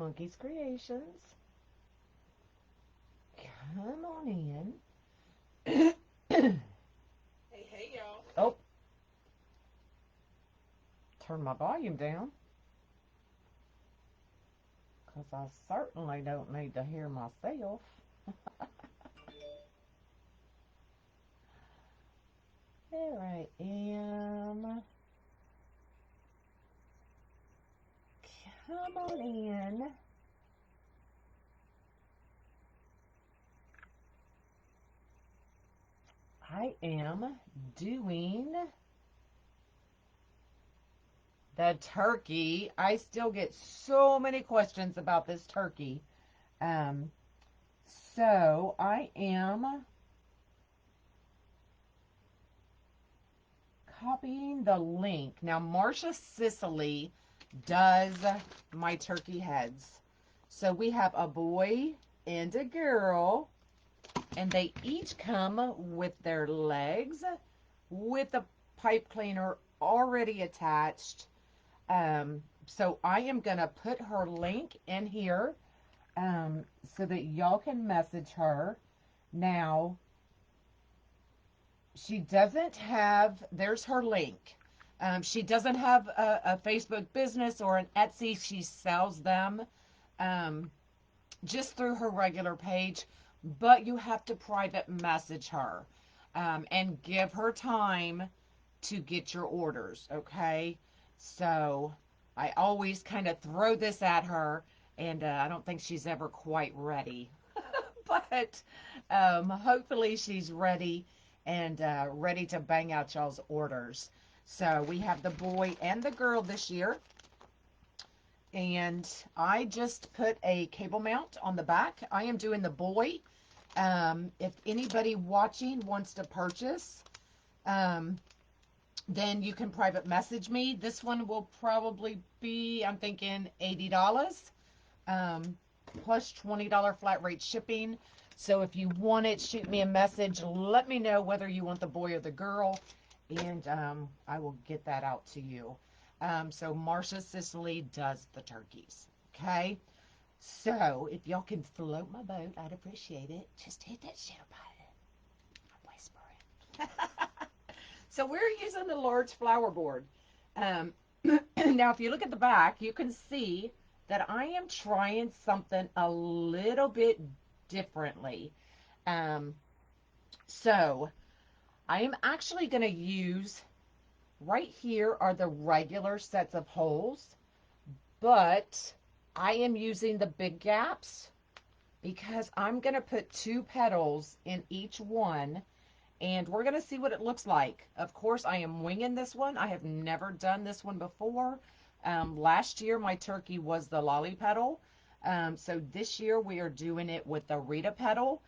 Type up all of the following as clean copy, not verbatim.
Monkey's Creations. Come on in. Hey, y'all. Oh, turn my volume down because I certainly don't need to hear myself. There I am. Come on in. I am doing the turkey. I still get so many questions about this turkey. Um, so I am copying the link. Now, Marcia Sicily does my turkey heads. So we have a boy and a girl, and they each come with their legs with a pipe cleaner already attached. So I am going to put her link in here so that y'all can message her. Now, she doesn't have, there's her link. She doesn't have a Facebook business or an Etsy. She sells them just through her regular page, but you have to private message her and give her time to get your orders, okay? So I always kind of throw this at her, and I don't think she's ever quite ready. But hopefully she's ready and ready to bang out y'all's orders. So we have the boy and the girl this year. And I just put a cable mount on the back. I am doing the boy. If anybody watching wants to purchase, then you can private message me. This one will probably be, I'm thinking, $80 plus $20 flat rate shipping. So if you want it, shoot me a message. Let me know whether you want the boy or the girl, and I will get that out to you. So Marcia Sicily does the turkeys. Okay? So if y'all can float my boat, I'd appreciate it. Just hit that share button. I'm whispering. So we're using the large flower board. Now, if you look at the back, you can see that I am trying something a little bit differently. Um, so I am actually going to use, right here are the regular sets of holes, but I am using the big gaps because I'm going to put 2 petals in each one, and we're going to see what it looks like. Of course, I am winging this one. I have never done this one before. Last year, my turkey was the lolly petal. So this year, we are doing it with the Rita Petal,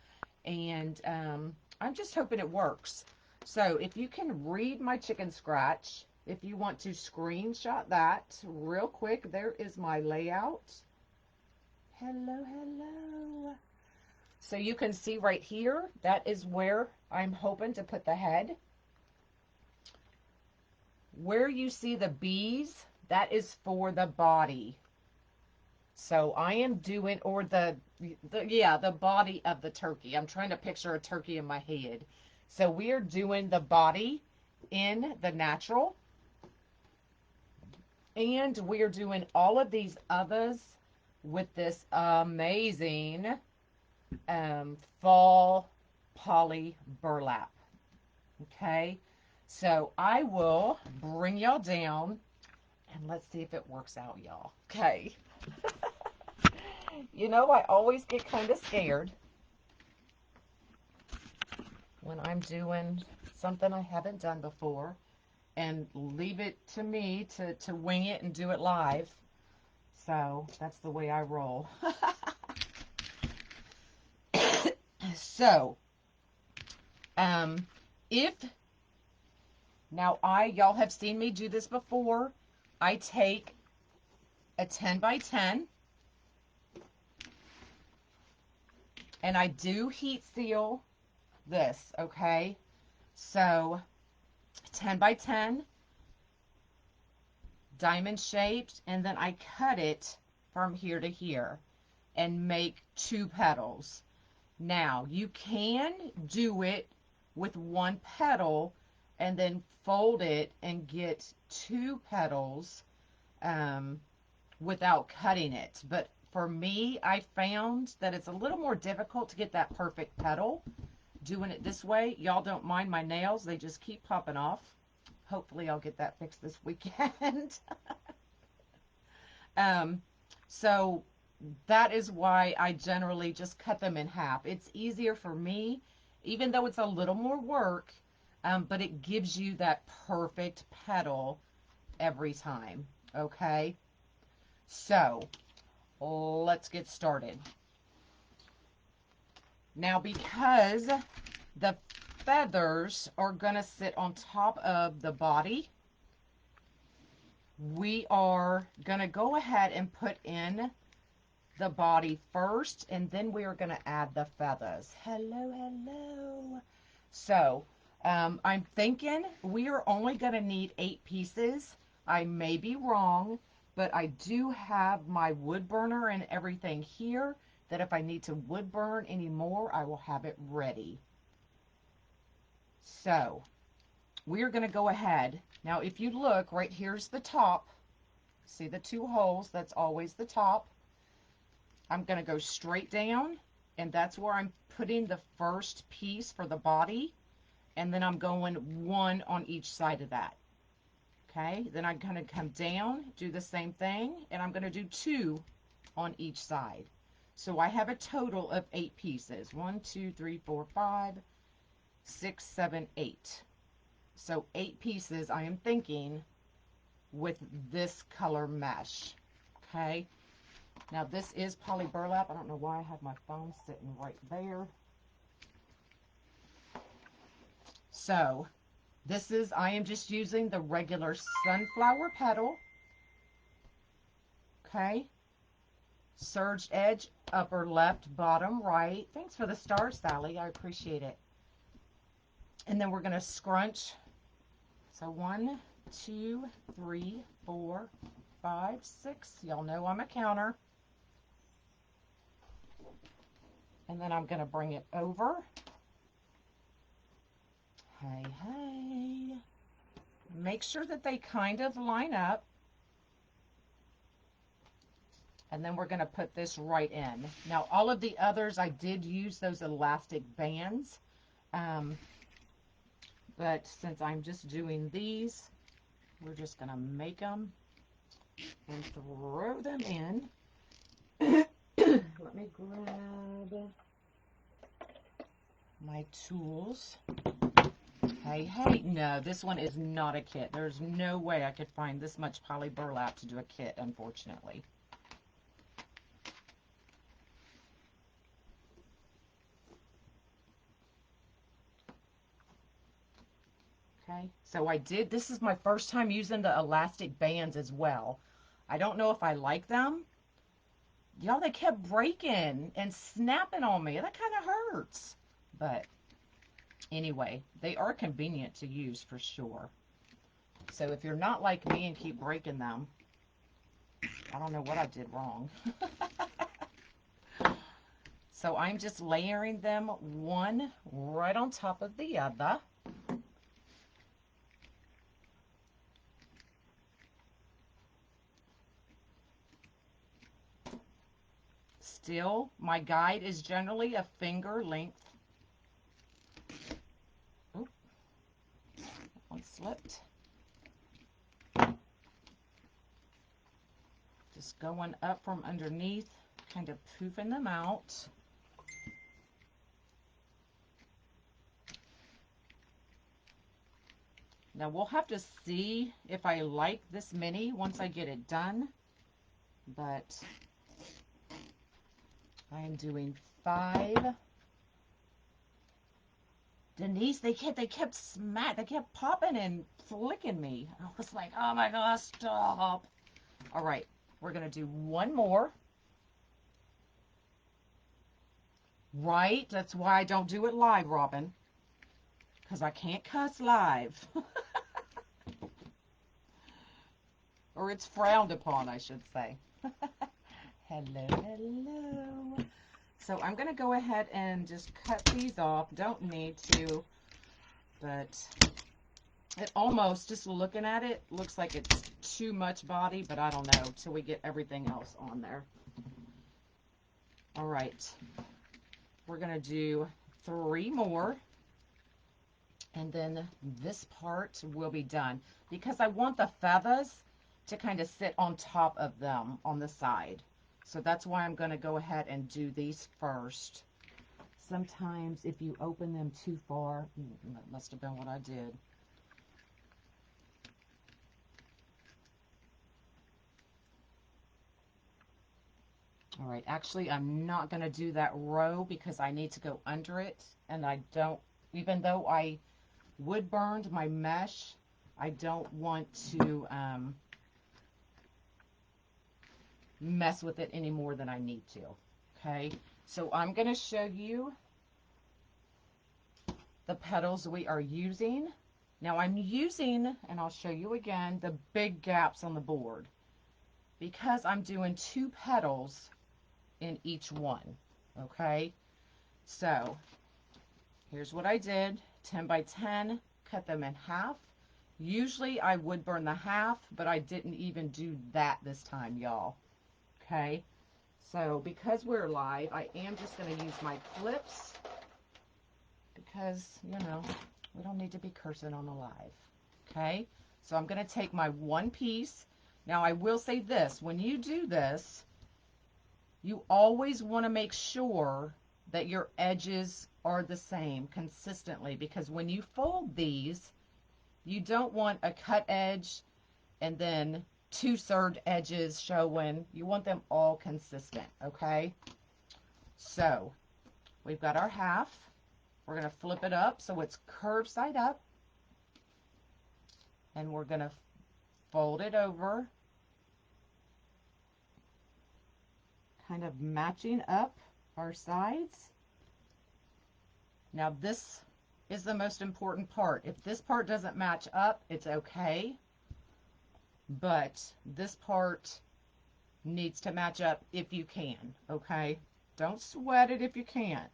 and I'm just hoping it works. So if you can read my chicken scratch, if you want to screenshot that real quick, there is my layout. Hello, hello. So you can see right here, that is where I'm hoping to put the head. Where you see the bees, that is for the body. So I am doing, or the body of the turkey. I'm trying to picture a turkey in my head. So we are doing the body in the natural. And we are doing all of these others with this amazing fall poly burlap. Okay, so I will bring y'all down and let's see if it works out, y'all. Okay. You know, I always get kind of scared when I'm doing something I haven't done before and leave it to me to wing it and do it live. So that's the way I roll. So, if now y'all have seen me do this before, I take a 10 by 10 and I do heat seal this, okay? So 10 by 10, diamond shaped, and then I cut it from here to here and make 2 petals. Now, you can do it with 1 petal and then fold it and get 2 petals without cutting it. But for me, I found that it's a little more difficult to get that perfect petal doing it this way. Y'all don't mind my nails. They just keep popping off. Hopefully I'll get that fixed this weekend. So that is why I generally just cut them in half. It's easier for me, even though it's a little more work, but it gives you that perfect petal every time. Okay, so let's get started. Now, because the feathers are going to sit on top of the body, we are going to go ahead and put in the body first, and then we are going to add the feathers. Hello, hello. So, I'm thinking we are only going to need 8 pieces. I may be wrong, but I do have my wood burner and everything here that if I need to wood burn any more, I will have it ready. So, we are going to go ahead. Now, if you look, right here's the top. See the 2 holes? That's always the top. I'm going to go straight down, and that's where I'm putting the first piece for the body, and then I'm going 1 on each side of that. Okay, then I'm going to come down, do the same thing, and I'm going to do 2 on each side. So I have a total of 8 pieces. 1, 2, 3, 4, 5, 6, 7, 8. So 8 pieces, I am thinking, with this color mesh. Okay. Now this is poly burlap. I don't know why I have my phone sitting right there. So this is, I am just using the regular sunflower petal. Okay. Serged edge, upper left, bottom right. Thanks for the stars, Sally. I appreciate it. And then we're going to scrunch. So 1, 2, 3, 4, 5, 6. Y'all know I'm a counter. And then I'm going to bring it over. Hey, hey. Make sure that they kind of line up. And then we're going to put this right in. Now, all of the others, I did use those elastic bands. But since I'm just doing these, we're just going to make them and throw them in. Let me grab my tools. Hey, hey, no, this one is not a kit. There's no way I could find this much poly burlap to do a kit, unfortunately. Okay, so I did, this is my first time using the elastic bands as well. I don't know if I like them. Y'all, they kept breaking and snapping on me. That kind of hurts. But anyway, they are convenient to use for sure. So if you're not like me and keep breaking them, I don't know what I did wrong. So I'm just layering them one right on top of the other. Still, my guide is generally a finger length. Oop, that one slipped. Just going up from underneath, kind of poofing them out. Now we'll have to see if I like this many once I get it done, but I am doing 5. Denise, they kept popping and flicking me. I was like, oh my gosh, stop. All right, we're gonna do one more. Right, that's why I don't do it live, Robin, because I can't cuss live. Or it's frowned upon, I should say. Hello, hello. So I'm going to go ahead and just cut these off. Don't need to, but it almost, just looking at it, looks like it's too much body, but I don't know till we get everything else on there. All right. We're going to do 3 more, and then this part will be done because I want the feathers to kind of sit on top of them on the side. So that's why I'm going to go ahead and do these first. Sometimes if you open them too far, that must have been what I did. All right, actually I'm not going to do that row because I need to go under it, and I don't, even though I wood burned my mesh, I don't want to mess with it any more than I need to. Okay, so I'm going to show you the petals we are using. Now I'm using, and I'll show you again, the big gaps on the board because I'm doing 2 petals in each one. Okay, so here's what I did. 10 by 10, cut them in half. Usually I would burn the half, but I didn't even do that this time, y'all. Okay, so because we're live, I am just going to use my clips because, you know, we don't need to be cursing on the live. Okay, so I'm going to take my one piece. Now I will say this, when you do this, you always want to make sure that your edges are the same consistently, because when you fold these, you don't want a cut edge and then 2 serged edges showing. You want them all consistent, okay? So we've got our half. We're going to flip it up so it's curved side up, and we're going to fold it over, kind of matching up our sides. Now this is the most important part. If this part doesn't match up, it's okay, but this part needs to match up if you can, okay? Don't sweat it if you can't.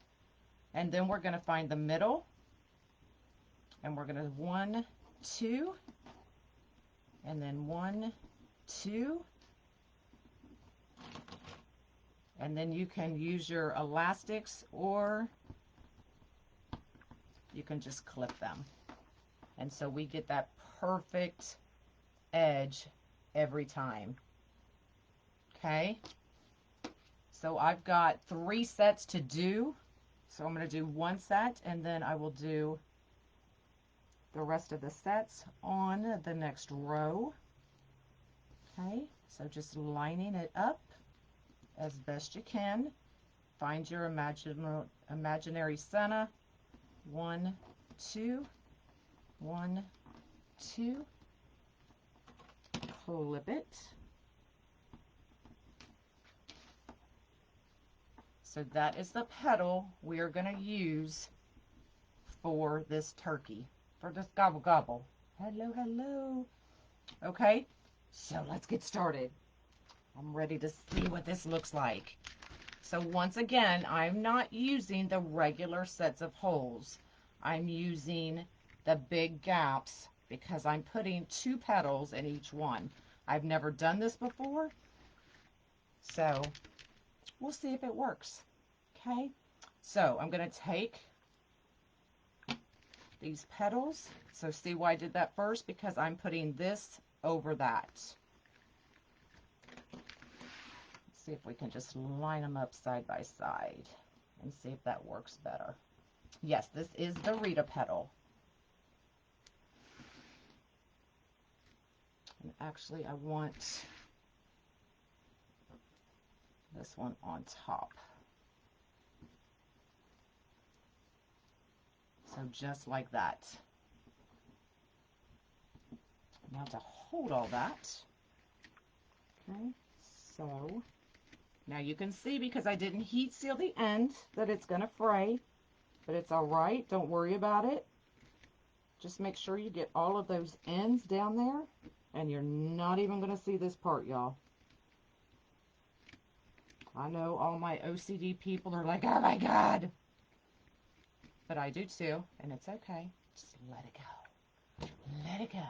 And then we're going to find the middle, and we're going to 1, 2, and then 1, 2, and then you can use your elastics or you can just clip them. And so we get that perfect edge every time. Okay, so I've got 3 sets to do, so I'm going to do 1 set, and then I will do the rest of the sets on the next row. Okay, so just lining it up as best you can. Find your imaginary center. 1, 2, 1, 2, clip it. So that is the petal we are going to use for this turkey, for this gobble gobble. Hello, hello. Okay, so let's get started. I'm ready to see what this looks like. So once again, I'm not using the regular sets of holes. I'm using the big gaps because I'm putting 2 petals in each one. I've never done this before, so we'll see if it works. Okay, so I'm going to take these petals. So see why I did that first? Because I'm putting this over that. Let's see if we can just line them up side by side and see if that works better. Yes, this is the Rita Petal. And actually I want this one on top. So just like that. Now to hold all that. Okay, so now you can see, because I didn't heat seal the end, that it's going to fray, but it's all right. Don't worry about it. Just make sure you get all of those ends down there, and you're not even going to see this part, y'all. I know all my OCD people are like, oh my God. But I do too, and it's okay. Just let it go. Let it go.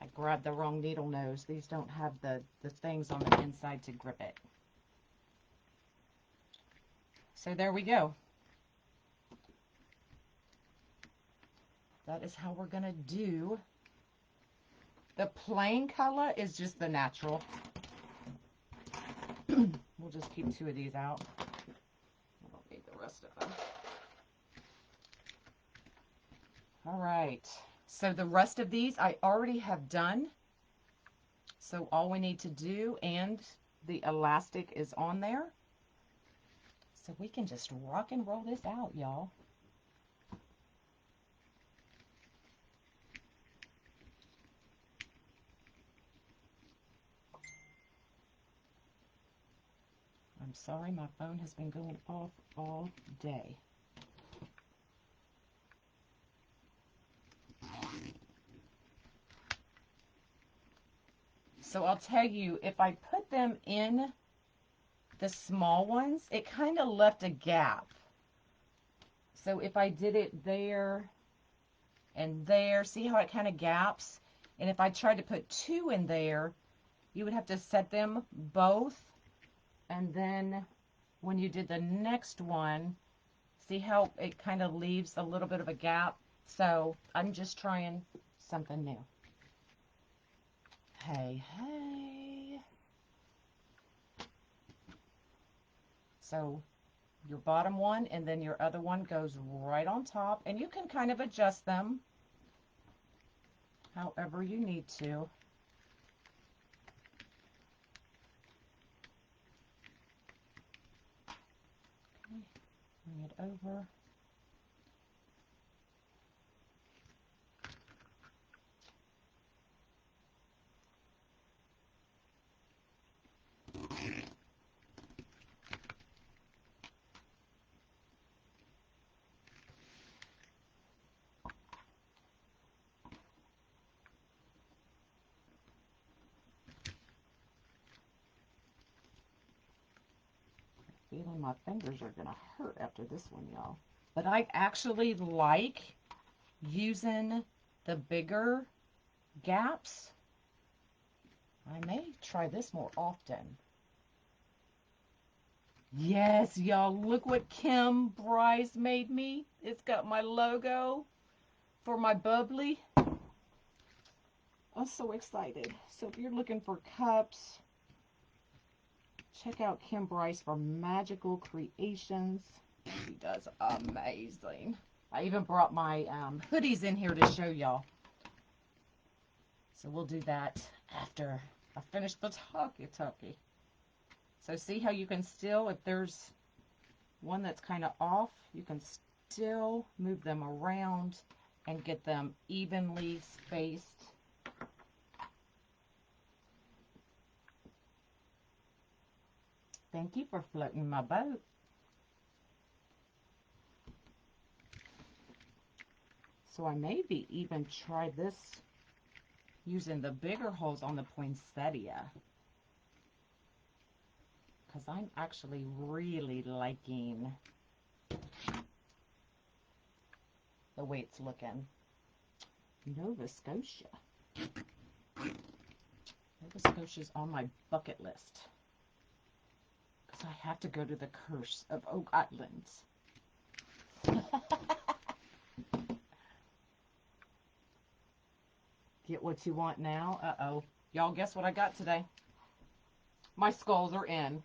I grabbed the wrong needle nose. These don't have the things on the inside to grip it. So there we go. That is how we're going to do. The plain color is just the natural. We'll just keep 2 of these out. I don't need the rest of them. All right. So the rest of these I already have done. So all we need to do, and the elastic is on there. So we can just rock and roll this out, y'all. I'm sorry, my phone has been going off all day. So I'll tell you, if I put them in the small ones, it kind of left a gap. So if I did it there and there, see how it kind of gaps? And if I tried to put 2 in there, you would have to set them both. And then when you did the next one, see how it kind of leaves a little bit of a gap? So I'm just trying something new. Hey, hey. So your bottom one and then your other one goes right on top, and you can kind of adjust them however you need to. Okay, bring it over. Feeling my fingers are gonna hurt after this one, y'all. But I actually like using the bigger gaps. I may try this more often. Yes, y'all, look what Kim Bryce made me. It's got my logo for my bubbly. I'm so excited. So if you're looking for cups, check out Kim Bryce for Magical Creations. She does amazing. I even brought my hoodies in here to show y'all. So we'll do that after I finish the talkie. So see how you can still, if there's one that's kind of off, you can still move them around and get them evenly spaced. Thank you for floating my boat. So I maybe even try this using the bigger holes on the poinsettia, because I'm actually really liking the way it's looking. Nova Scotia. Nova Scotia's on my bucket list, because I have to go to the Curse of Oak Islands. Get what you want now. Uh-oh. Y'all, guess what I got today? My skulls are in.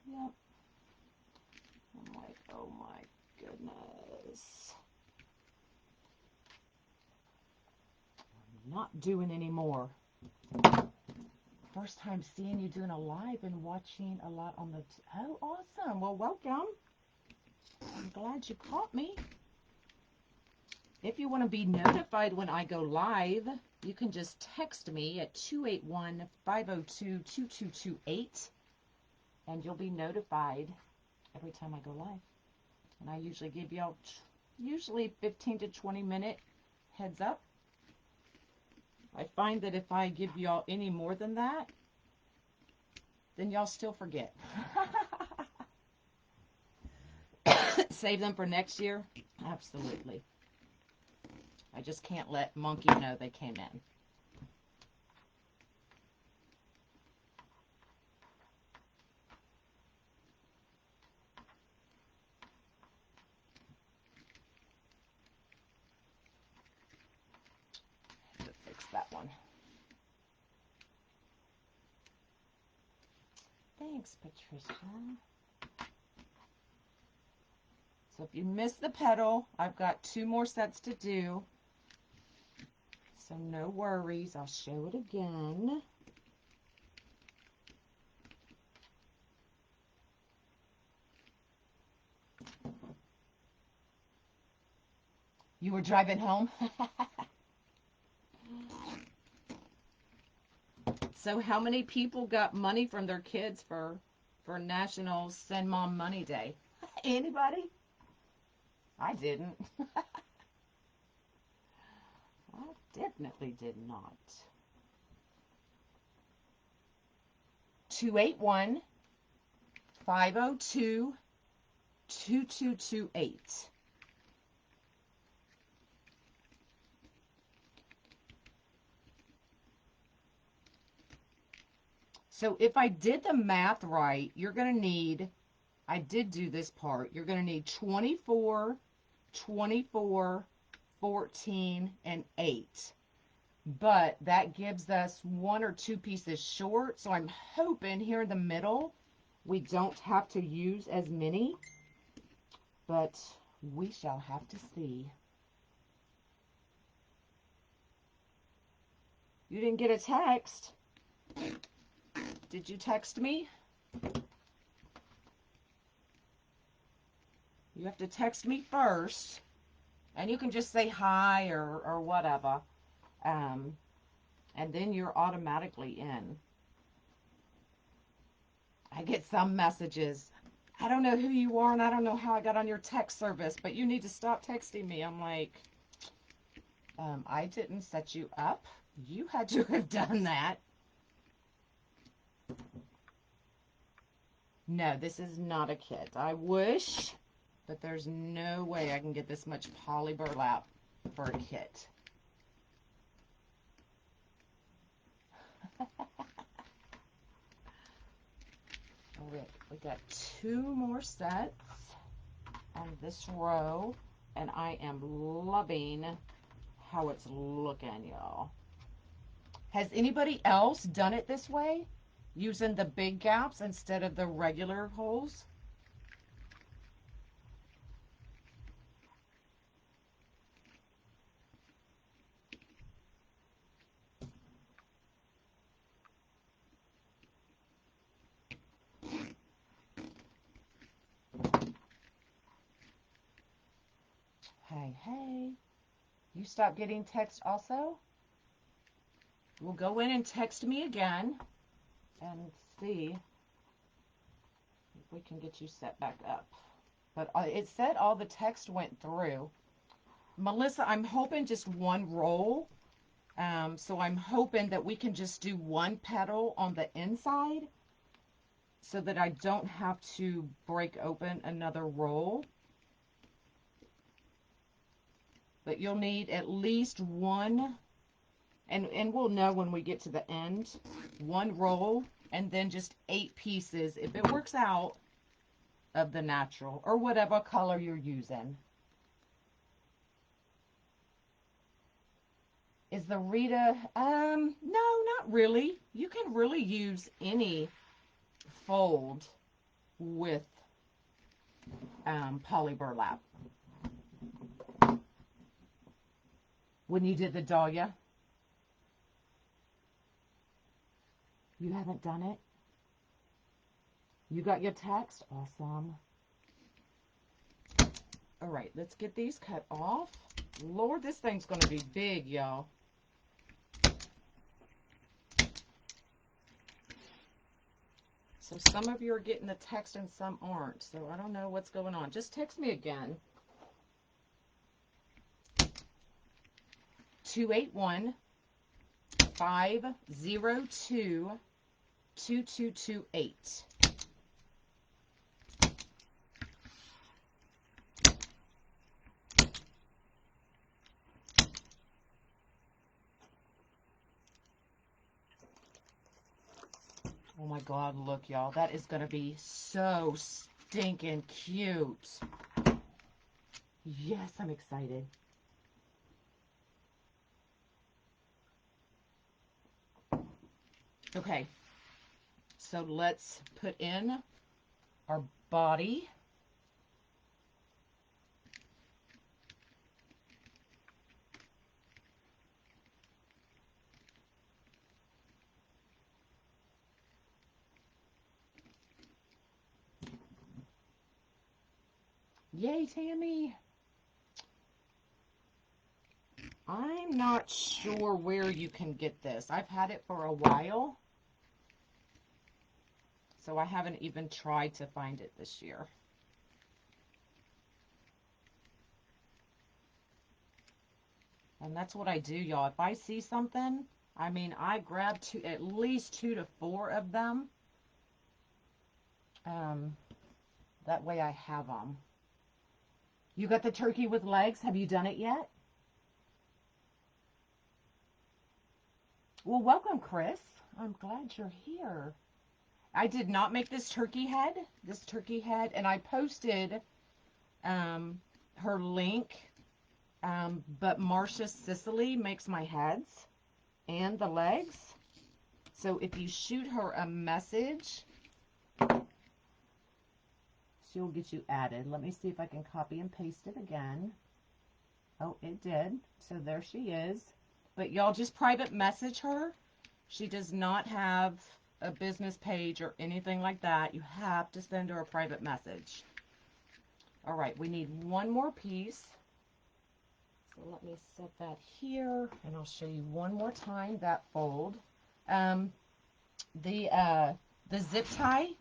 Yep. I'm like, oh my goodness. I'm not doing any more. First time seeing you doing a live and watching a lot on the... Oh, awesome. Well, welcome. I'm glad you caught me. If you want to be notified when I go live, you can just text me at 281-502-2228, and you'll be notified every time I go live. And I usually give y'all usually 15 to 20 minute heads up. find that if I give y'all any more than that, then y'all still forget. Save them for next year? Absolutely. I just can't let Monkey know they came in. Fix that one. Thanks, Patricia. So if you missed the petal, I've got 2 more sets to do. So no worries, I'll show it again. You were driving home? So how many people got money from their kids for National Send Mom Money Day? Anybody? I didn't. I definitely did not. 281 502 2228. So if I did the math right, you're going to need, I did do this part, you're going to need 24, 24, 14, and 8. But that gives us 1 or 2 pieces short. So I'm hoping here in the middle, we don't have to use as many. But we shall have to see. You didn't get a text. Did you text me? You have to text me first. And you can just say hi or whatever. And then you're automatically in. I get some messages. I don't know who you are and I don't know how I got on your text service, but you need to stop texting me. I'm like, I didn't set you up. You had to have done that. No, this is not a kit. I wish, but there's no way I can get this much poly burlap for a kit. All right, we got 2 more sets on this row, and I am loving how it's looking, y'all. Has anybody else done it this way, using the big gaps instead of the regular holes? Hey, hey, you stop getting text also? We'll go in and text me again and see if we can get you set back up. But it said all the text went through. Melissa, I'm hoping just 1 roll. So I'm hoping that we can just do 1 petal on the inside so that I don't have to break open another roll. But you'll need at least 1, and we'll know when we get to the end, 1 roll, and then just 8 pieces, if it works out, of the natural, or whatever color you're using. Is the Rita, no, not really. You can really use any fold with poly burlap. When you did the Dahlia, you haven't done it? You got your text? Awesome. All right, let's get these cut off. Lord, this thing's going to be big, y'all. So some of you are getting the text and some aren't. So I don't know what's going on. Just text me again. 281 502-2228. Oh my God, look, y'all. That is going to be so stinking cute. Yes, I'm excited. Okay, so let's put in our body. Yay, Tammy. I'm not sure where you can get this. I've had it for a while, so I haven't even tried to find it this year. And that's what I do, y'all. If I see something, I mean, I grab at least 2 to 4 of them. That way I have them. You got the turkey with legs? Have you done it yet? Well, welcome, Chris. I'm glad you're here. I did not make this turkey head, and I posted her link, but Marcia Sicily makes my heads and the legs. So if you shoot her a message, she'll get you added. Let me see if I can copy and paste it again. Oh, it did. So there she is. But y'all just private message her. She does not have a business page or anything like that. You have to send her a private message. All right, we need one more piece. So let me set that here, and I'll show you one more time that fold. The zip tie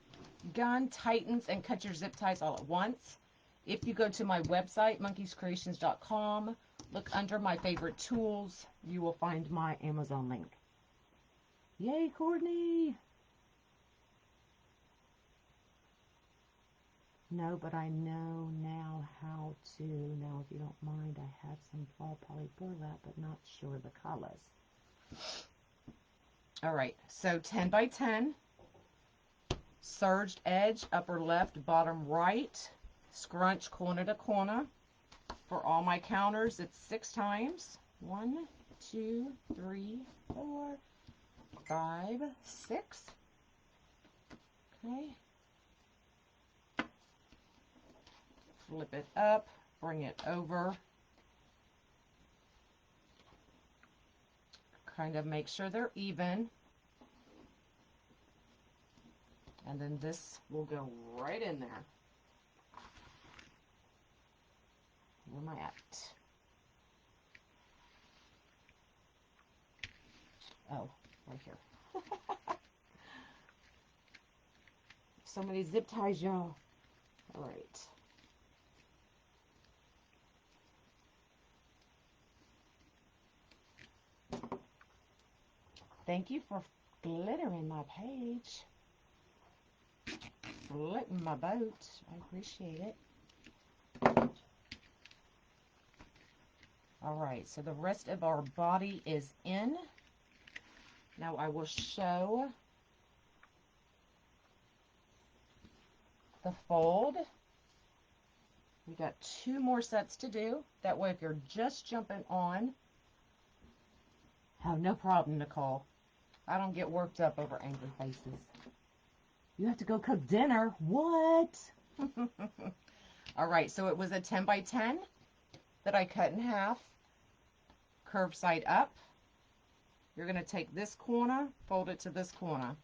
gun tightens and cuts your zip ties all at once. If you go to my website, monkeyscreations.com, look under my favorite tools, you will find my Amazon link. Yay, Courtney! No, but I know now how to. Now, if you don't mind, I have some fall poly burlap, but not sure the colors. All right, so 10 by 10, serged edge, upper left, bottom right, scrunch corner to corner. For all my counters, it's 6 times. 1, 2, 3, 4, 5, 6. Okay. Flip it up, bring it over. Kind of make sure they're even. And then this will go right in there. Where am I at? Oh, right here. So many zip ties, y'all. All right. Thank you for glittering my page. Floating my boat. I appreciate it. All right, so the rest of our body is in. Now I will show the fold. We got 2 more sets to do. That way, if you're just jumping on, oh, no problem, Nicole. I don't get worked up over angry faces. You have to go cook dinner. What? All right, so it was a 10 by 10 that I cut in half, curved side up. You're going to take this corner, fold it to this corner.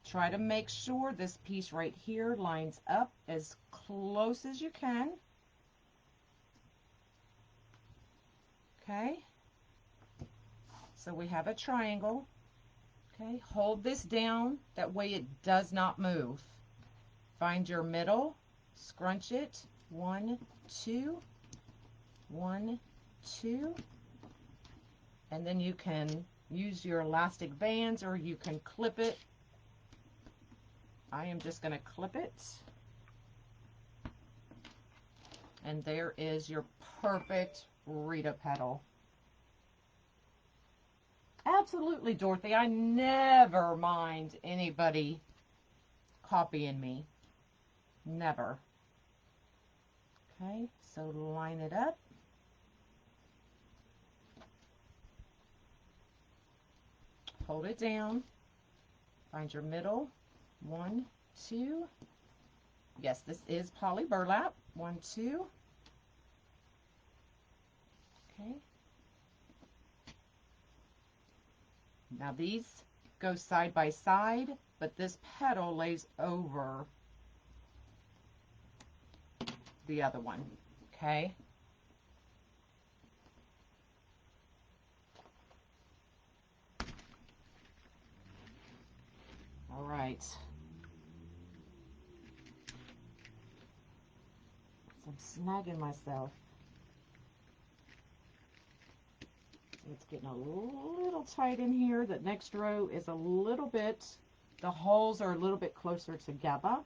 Try to make sure this piece right here lines up as close as you can. Okay, so we have a triangle. Okay, hold this down, that way it does not move. Find your middle, scrunch it, 1, 2, 1, 2, and then you can use your elastic bands or you can clip it. I am just going to clip it. And there is your perfect Rita Petal. Absolutely, Dorothy. I never mind anybody copying me. Never. Okay, so line it up. Hold it down. Find your middle. 1, 2. Yes, this is poly burlap. 1, 2. Okay. Now these go side by side, but this petal lays over the other one. Okay. All right. So I'm snagging myself. It's getting a little tight in here. The next row is a little bit, the holes are a little bit closer together.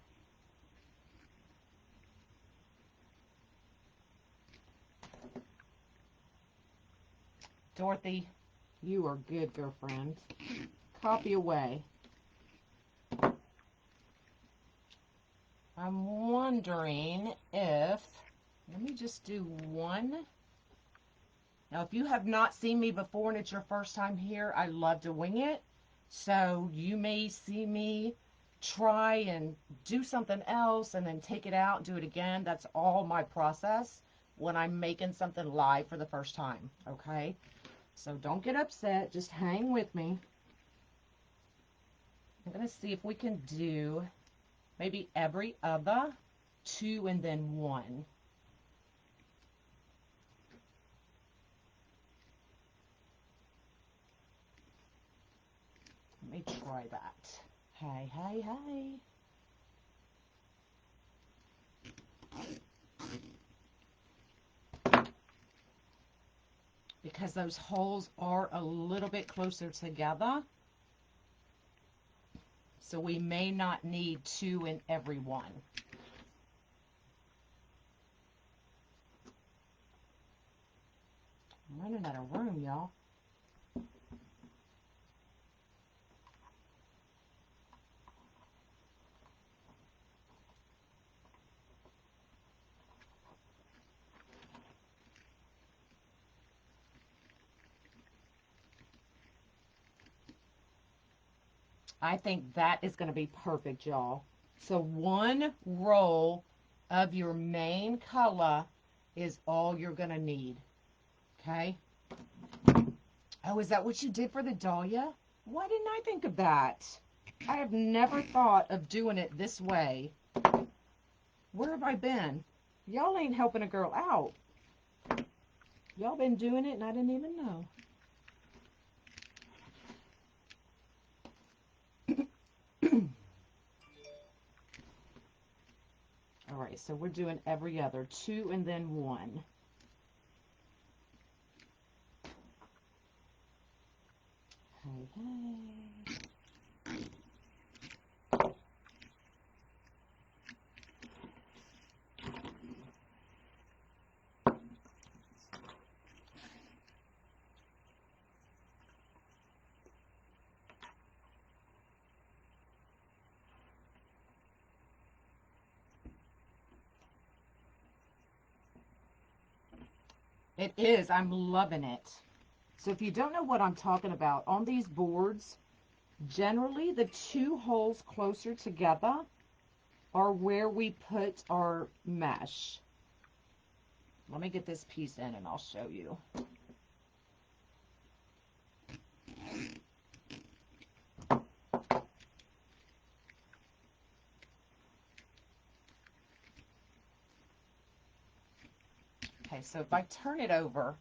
Dorothy, you are good, girlfriend. Copy away. I'm wondering if, let me just do one. Now, if you have not seen me before and it's your first time here, I love to wing it. So you may see me try and do something else and then take it out and do it again. That's all my process when I'm making something live for the first time, okay? So don't get upset. Just hang with me. I'm going to see if we can do maybe every other 2 and then 1. Let me try that. Hey, hey, hey. Because those holes are a little bit closer together, so we may not need 2 in every one. I'm running out of room, y'all. I think that is going to be perfect, y'all. So 1 roll of your main color is all you're going to need. Okay? Oh, is that what you did for the dahlia? Why didn't I think of that? I have never thought of doing it this way. Where have I been? Y'all ain't helping a girl out. Y'all been doing it and I didn't even know. All right, so we're doing every other 2 and then 1. Hey, hey. It is. I'm loving it. So if you don't know what I'm talking about, on these boards, generally the 2 holes closer together are where we put our mesh. Let me get this piece in and I'll show you. Okay, so if I turn it over,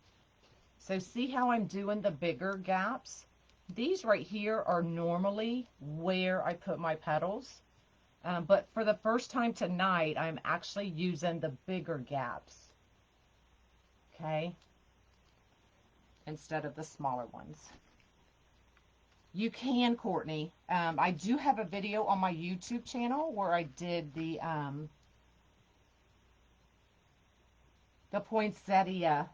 so see how I'm doing the bigger gaps? These right here are normally where I put my petals. But for the first time tonight, I'm actually using the bigger gaps. Okay? Instead of the smaller ones. You can, Courtney. I do have a video on my YouTube channel where I did the poinsettia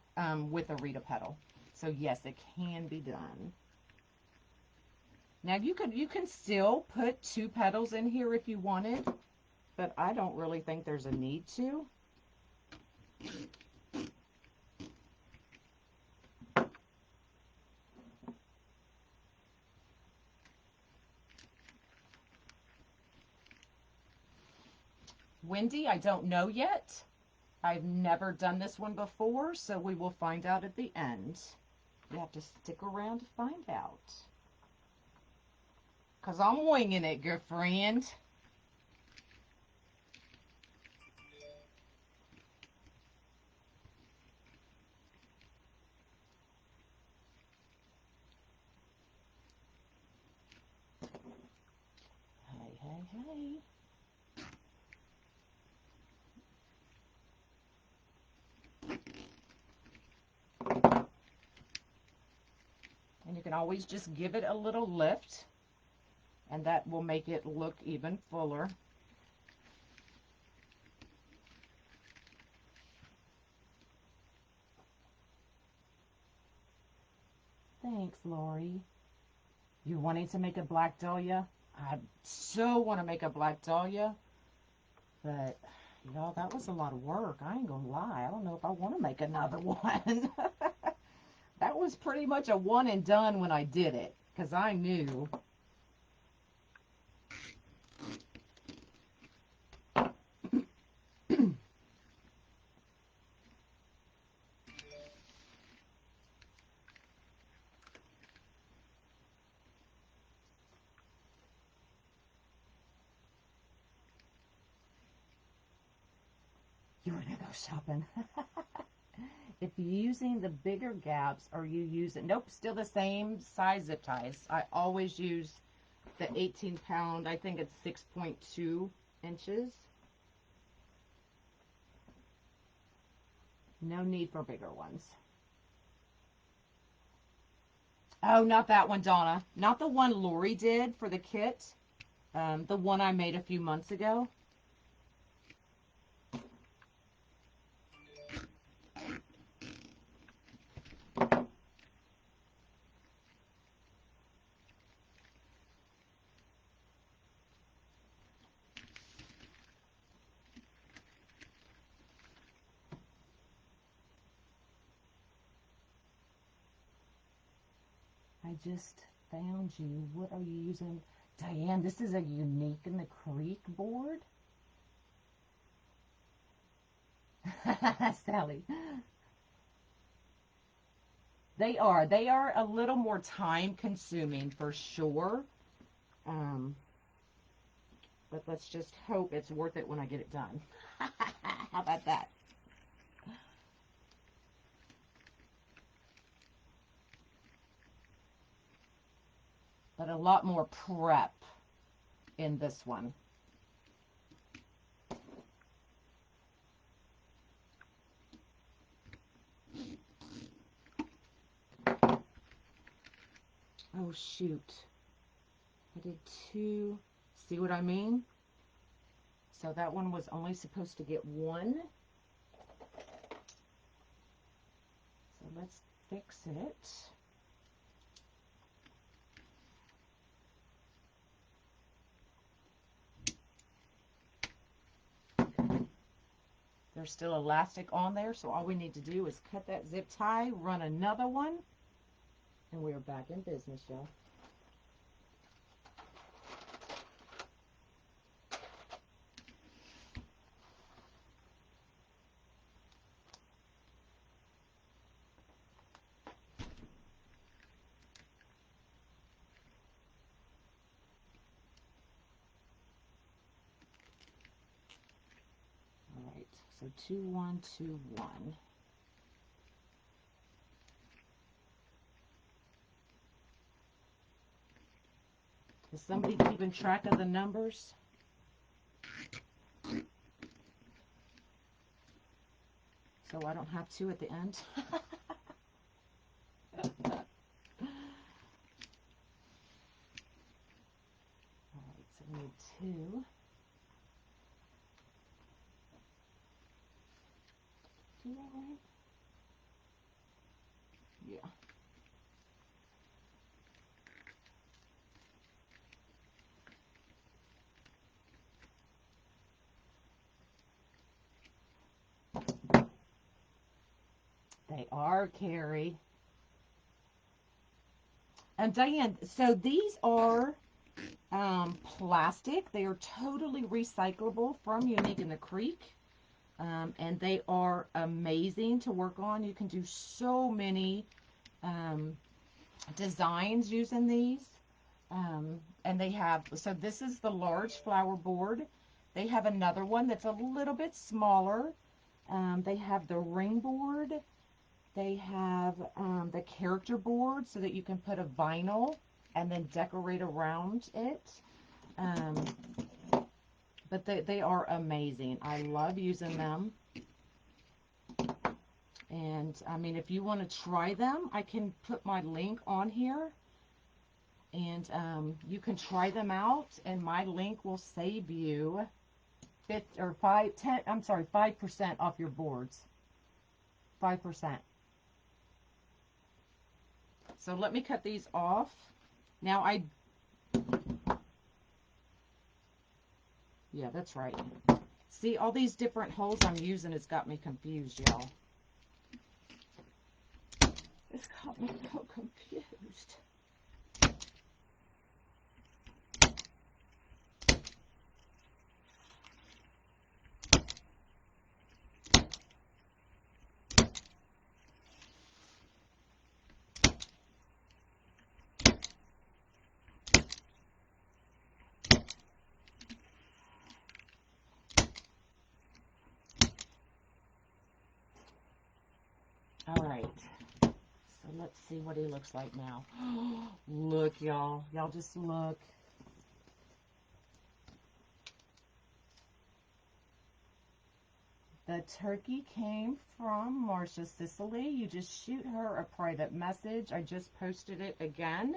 with a Rita Petal. So yes, it can be done. Now you can still put 2 petals in here if you wanted, but I don't really think there's a need to. Wendy, I don't know yet. I've never done this one before, so we will find out at the end. You have to stick around to find out. Because I'm winging it, good friend. Hey, hey, hey. And you can always just give it a little lift, and that will make it look even fuller. Thanks, Lori. You wanting to make a Black Dahlia? I so want to make a Black Dahlia, but y'all, that was a lot of work. I ain't gonna lie. I don't know if I want to make another one. That was pretty much a one and done when I did it, because I knew. You want to go shopping? If you're using the bigger gaps, or you use it, nope, still the same size zip ties. I always use the 18 pound, I think it's 6.2 inches. No need for bigger ones. Oh, not that one, Donna. Not the one Lori did for the kit. The one I made a few months ago. I just found you. What are you using? Diane, this is a Unique in the Creek board. Sally. They are. They are a little more time consuming for sure. Um, but let's just hope it's worth it when I get it done. How about that? But a lot more prep in this one. Oh, shoot. I did 2. See what I mean? So that one was only supposed to get 1. So let's fix it. There's still elastic on there, so all we need to do is cut that zip tie, run another one, and we are back in business, y'all. All right, so 2, 1, 2, 1. Is somebody keeping track of the numbers? So I don't have to at the end. Need two. Do that right? Yeah. They are, Carrie. And Diane, so these are plastic. They are totally recyclable from Unique in the Creek. And they are amazing to work on. You can do so many designs using these. And they have, so this is the large flower board. They have another one that's a little bit smaller. They have the ring board. They have the character board so that you can put a vinyl and then decorate around it. But they are amazing. I love using them. And I mean, if you want to try them, I can put my link on here. And you can try them out, and my link will save you 5% off your boards. 5%. So let me cut these off. Now yeah, that's right. See, all these different holes I'm using has got me confused, y'all. It's got me so confused. All right. So let's see what he looks like now. Look, y'all. Y'all just look. The turkey came from Marcia Sicily. You just shoot her a private message. I just posted it again.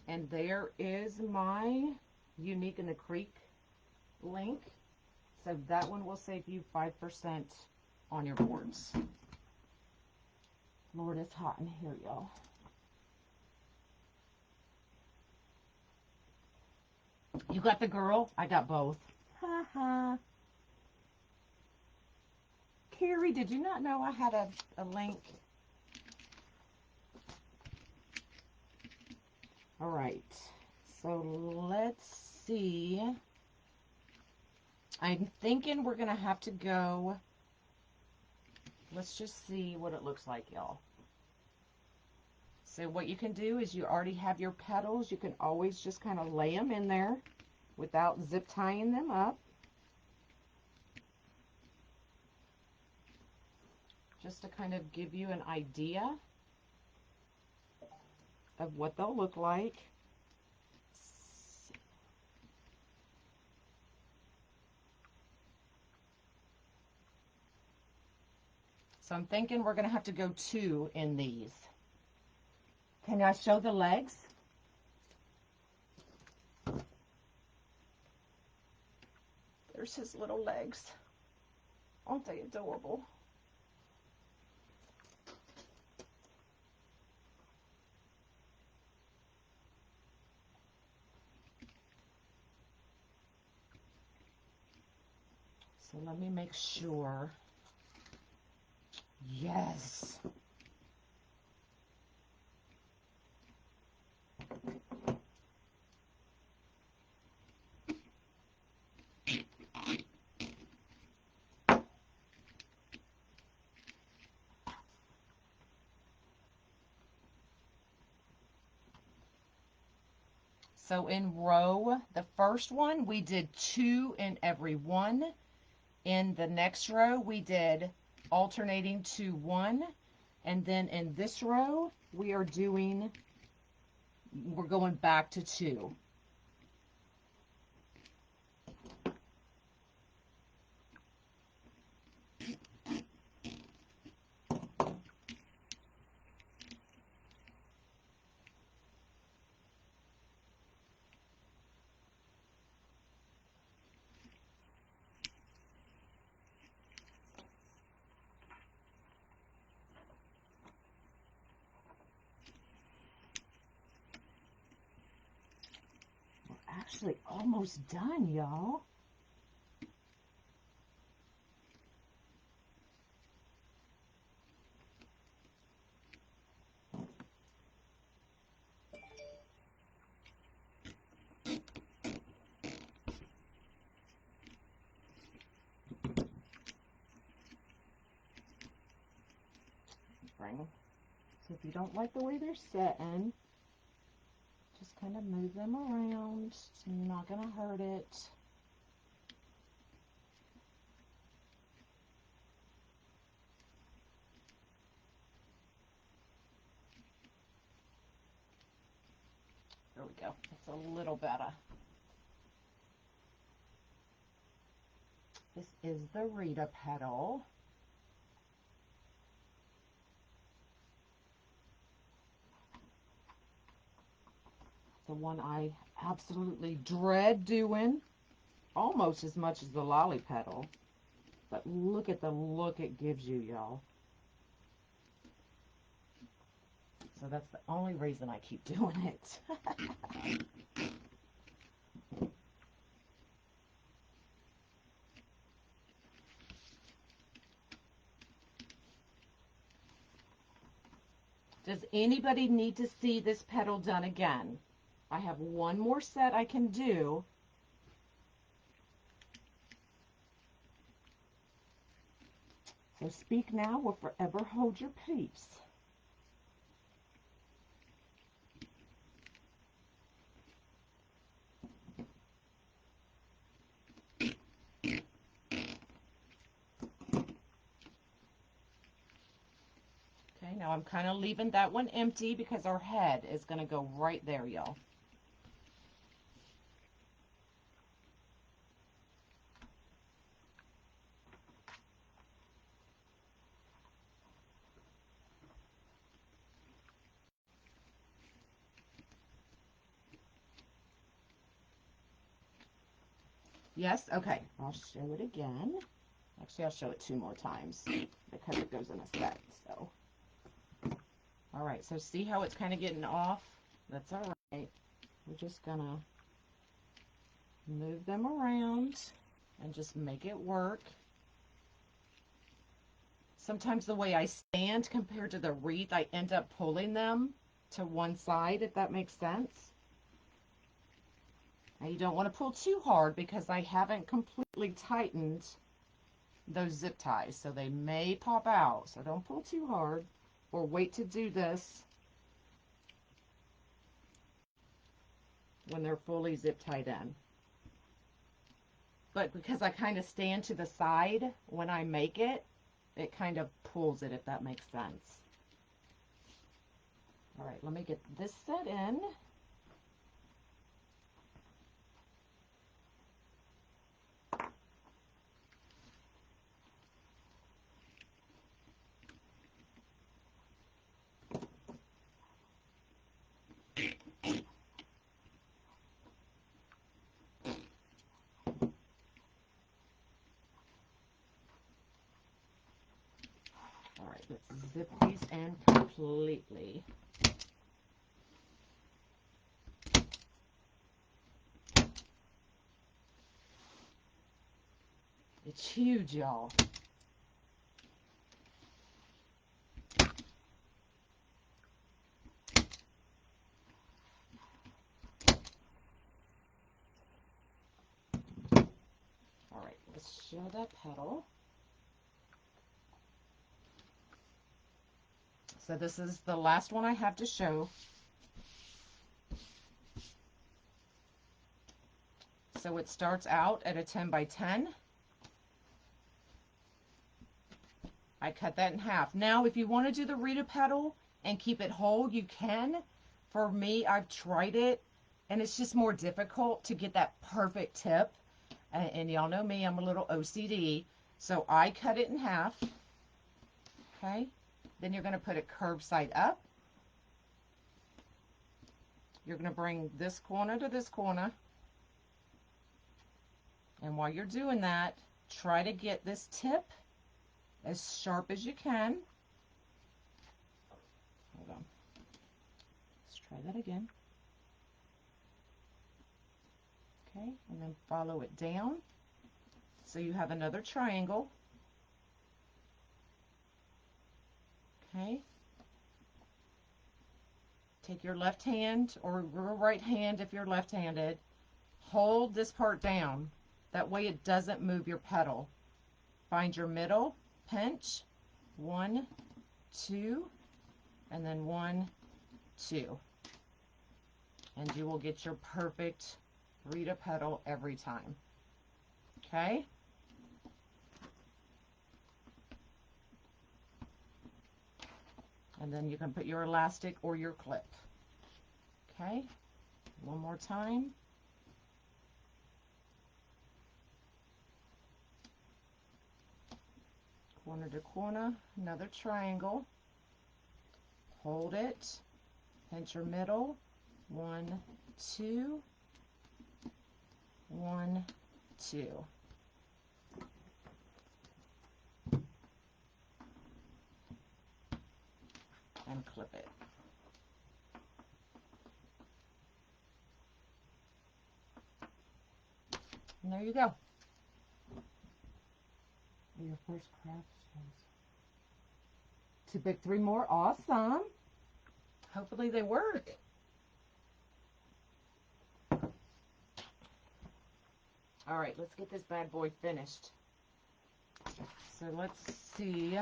And there is my Unique in the Creek link. So that one will save you 5% on your boards. Lord, it's hot in here, y'all. You got the girl? I got both. Ha ha. Carrie, did you not know I had a link? All right. So let's see. I'm thinking we're going to have to go. Let's just see what it looks like, y'all. So what you can do is you already have your petals. You can always just kind of lay them in there without zip tying them up. Just to kind of give you an idea of what they'll look like. So I'm thinking we're going to have to go 2 in these. Can I show the legs? There's his little legs. Aren't they adorable? So let me make sure. Yes. So in row, the first one, we did 2 in every one. In the next row, we did alternating 2, 1. And then in this row, we're going back to 2. actually almost done, y'all. So if you don't like the way they're sitting, just kind of move them around. It's not going to hurt it. There we go. That's a little better. This is the Rita Petal. The one I absolutely dread doing, almost as much as the Lolly Petal. But look at the look it gives you, y'all. So that's the only reason I keep doing it. Does anybody need to see this petal done again? I have one more set I can do. So speak now or forever hold your peace. Okay, now I'm kind of leaving that one empty because our head is going to go right there, y'all. Yes, okay, I'll show it again. Actually, I'll show it 2 more times because it goes in a set, so. All right, so see how it's kind of getting off? That's all right. We're just gonna move them around and just make it work. Sometimes the way I stand compared to the wreath, I end up pulling them to one side, if that makes sense. Now you don't want to pull too hard because I haven't completely tightened those zip ties, so they may pop out. So don't pull too hard or wait to do this when they're fully zip tied in. But because I kind of stand to the side when I make it, it kind of pulls it, if that makes sense. All right, let me get this set in. All right, let's zip these in completely. It's huge, y'all. All right, let's show that petal. So this is the last one I have to show. So it starts out at a 10 by 10. I cut that in half. Now, if you want to do the Rita Petal and keep it whole, you can. For me, I've tried it, and it's just more difficult to get that perfect tip. And y'all know me, I'm a little OCD. So I cut it in half. Okay. Then you're going to put it curved side up. You're going to bring this corner to this corner. And while you're doing that, try to get this tip as sharp as you can. Hold on. Let's try that again. Okay, and then follow it down. So you have another triangle. Okay. Take your left hand or your right hand if you're left-handed. Hold this part down. That way it doesn't move your petal. Find your middle, pinch, 1, 2, and then 1, 2. And you will get your perfect Rita petal every time. Okay? And then you can put your elastic or your clip. Okay? One more time. Corner to corner, another triangle. Hold it. Pinch your middle. 1, 2, 1, 2. And clip it. And there you go. Your first craft shows. To pick 3 more. Awesome. Hopefully they work. All right, let's get this bad boy finished. So let's see.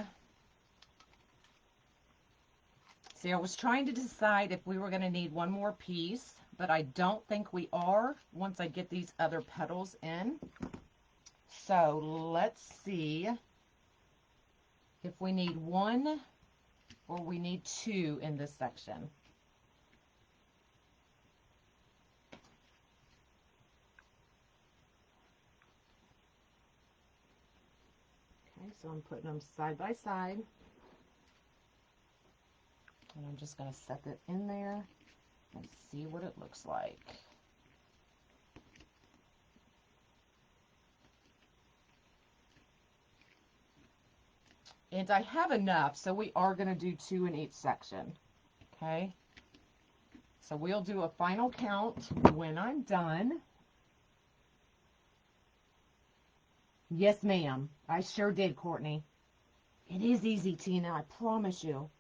See, I was trying to decide if we were going to need one more piece, but I don't think we are once I get these other petals in. So let's see if we need 1 or we need 2 in this section. Okay, so I'm putting them side by side. And I'm just going to set it in there and see what it looks like. And I have enough, so we are going to do 2 in each section. Okay? So we'll do a final count when I'm done. Yes, ma'am. I sure did, Courtney. It is easy, Tina, I promise you.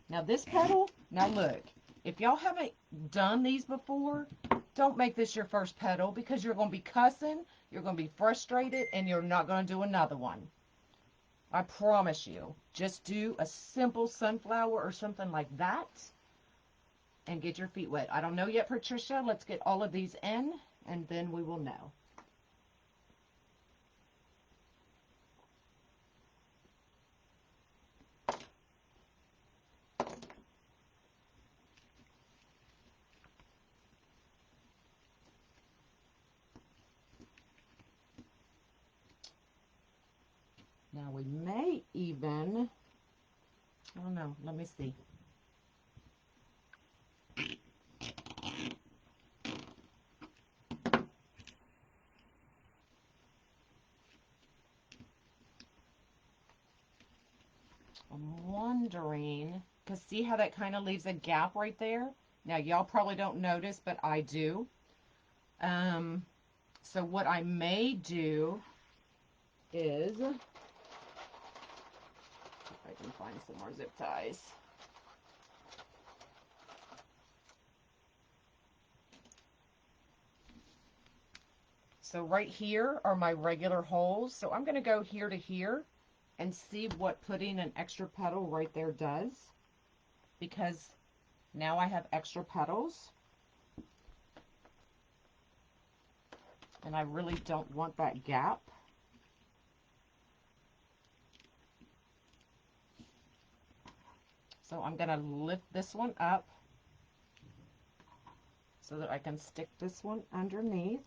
Now this petal, now look, if y'all haven't done these before, don't make this your first petal because you're going to be cussing, you're going to be frustrated, and you're not going to do another one. I promise you. Just do a simple sunflower or something like that and get your feet wet. I don't know yet, Patricia. Let's get all of these in, and then we will know. Now we may even, I don't know, let me see. I'm wondering, because see how that kind of leaves a gap right there? Now, y'all probably don't notice, but I do. So what I may do is, if I can find some more zip ties. So right here are my regular holes. So I'm going to go here to here and see what putting an extra petal right there does. Because now I have extra petals. And I really don't want that gap. So I'm going to lift this one up so that I can stick this one underneath.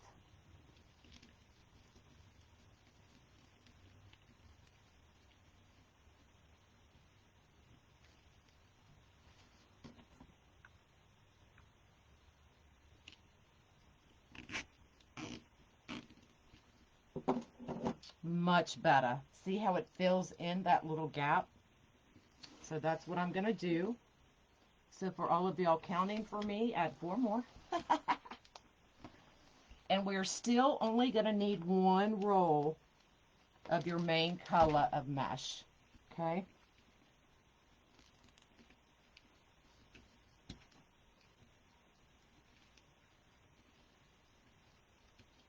Much better. See how it fills in that little gap? So that's what I'm going to do. So for all of y'all counting for me, add 4 more. And we're still only going to need one roll of your main color of mesh. Okay?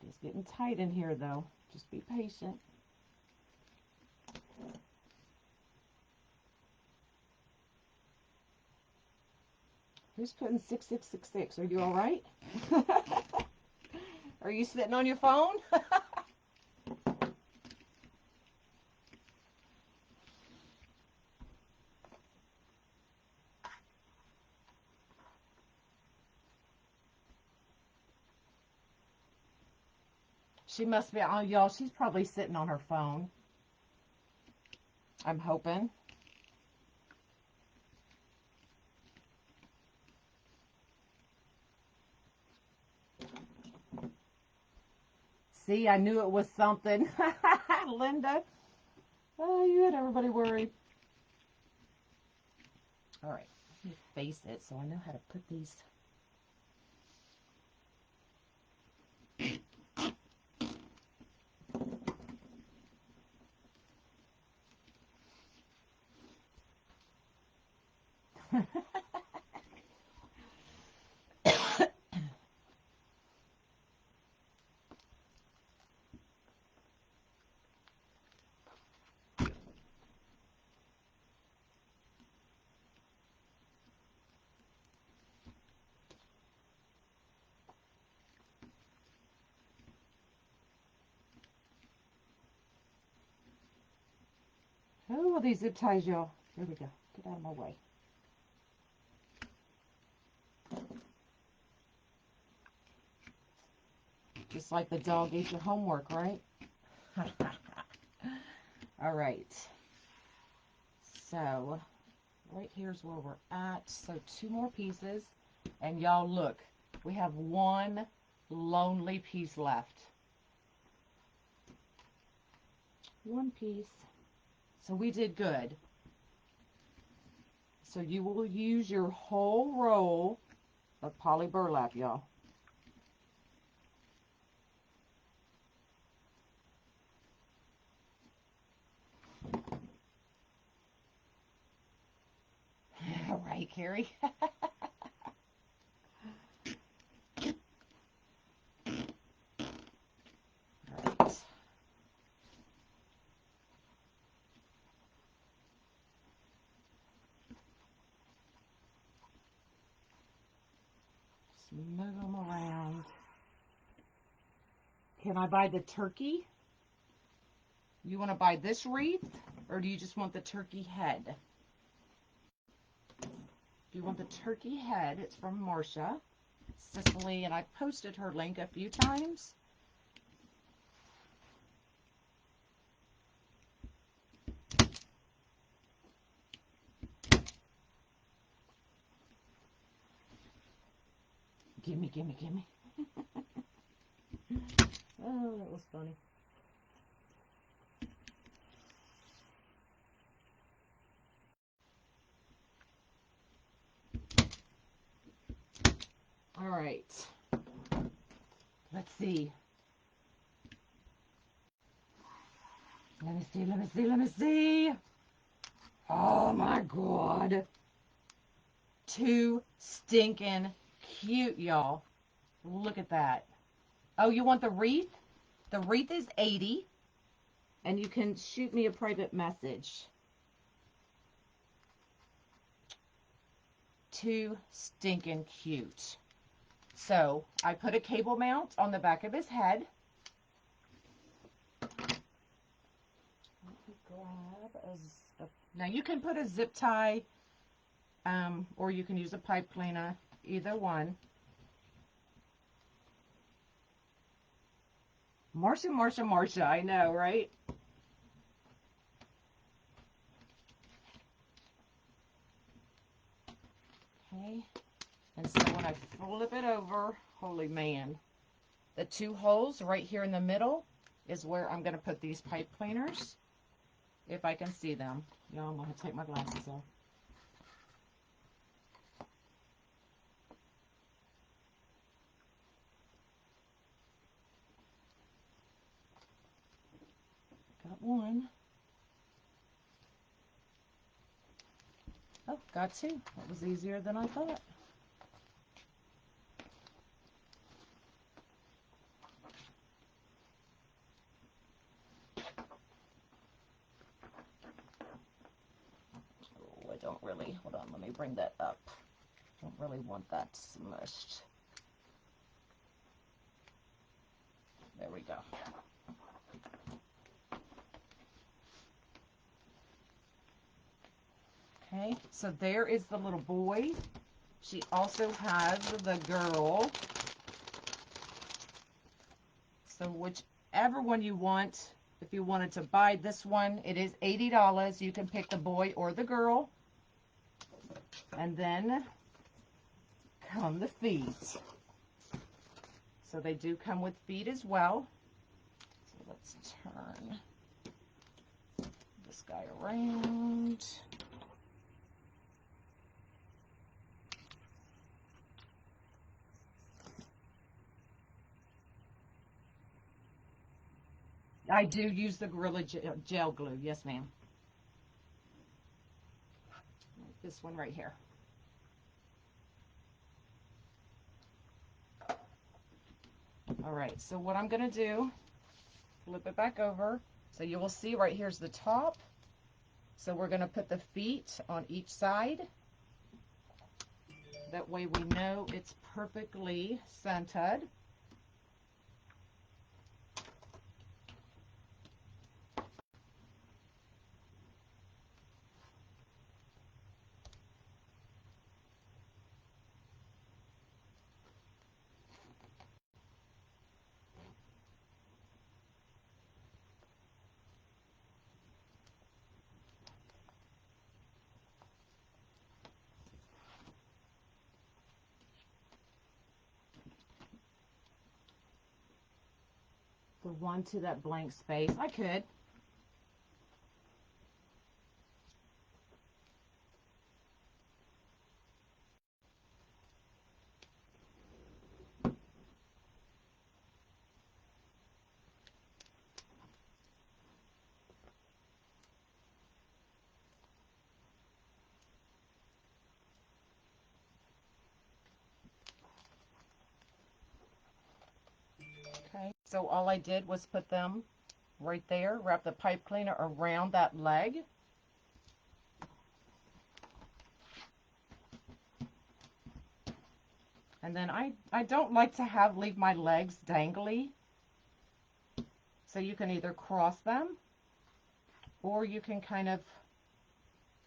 It's getting tight in here though. Just be patient. Who's putting 6666? Are you all right? Are you sitting on your phone? She must be, oh, y'all, she's probably sitting on her phone. I'm hoping. See, I knew it was something. Linda. Oh, you had everybody worried. All right, let me face it so I know how to put these. Oh, these zip ties, y'all. There we go. Get out of my way. Just like the dog ate your homework, right? All right. So, right here's where we're at. So, 2 more pieces. And y'all look, we have 1 lonely piece left. 1 piece. So we did good. So you will use your whole roll of poly burlap, y'all. All right, Carrie. All right. Just move them around. Can I buy the turkey? You want to buy this wreath, or do you just want the turkey head? If you want the turkey head, it's from Marcia, Cicely, and I posted her link a few times. Gimme, gimme, gimme. Oh, that was funny. All right. Let's see. Let me see, let me see, let me see. Oh my God. Too stinking cute, y'all. Look at that. Oh, you want the wreath? The wreath is 80, and you can shoot me a private message. Too stinking cute. So I put a cable mount on the back of his head. Now you can put a zip tie, or you can use a pipe cleaner, either one. Marcia, Marcia, Marcia, I know, right? Okay, and so when I flip it over, holy man, the 2 holes right here in the middle is where I'm going to put these pipe cleaners, if I can see them. Y'all, I'm going to take my glasses off. one. Oh, got two. That was easier than I thought. Oh, I don't really, hold on, let me bring that up. Don't really want that smushed. There we go. Okay, so there is the little boy. She also has the girl. So whichever one you want, if you wanted to buy this one, it is $80. You can pick the boy or the girl. And then come the feet. So they do come with feet as well. So let's turn this guy around. I do use the Gorilla Gel Glue. Yes, ma'am. This one right here. All right, so what I'm going to do, flip it back over. So you will see right here's the top. So we're going to put the feet on each side. That way we know it's perfectly centered. The one to that blank space. I could. Okay, so all I did was put them right there, wrap the pipe cleaner around that leg. And then I don't like to leave my legs dangly. So you can either cross them or you can kind of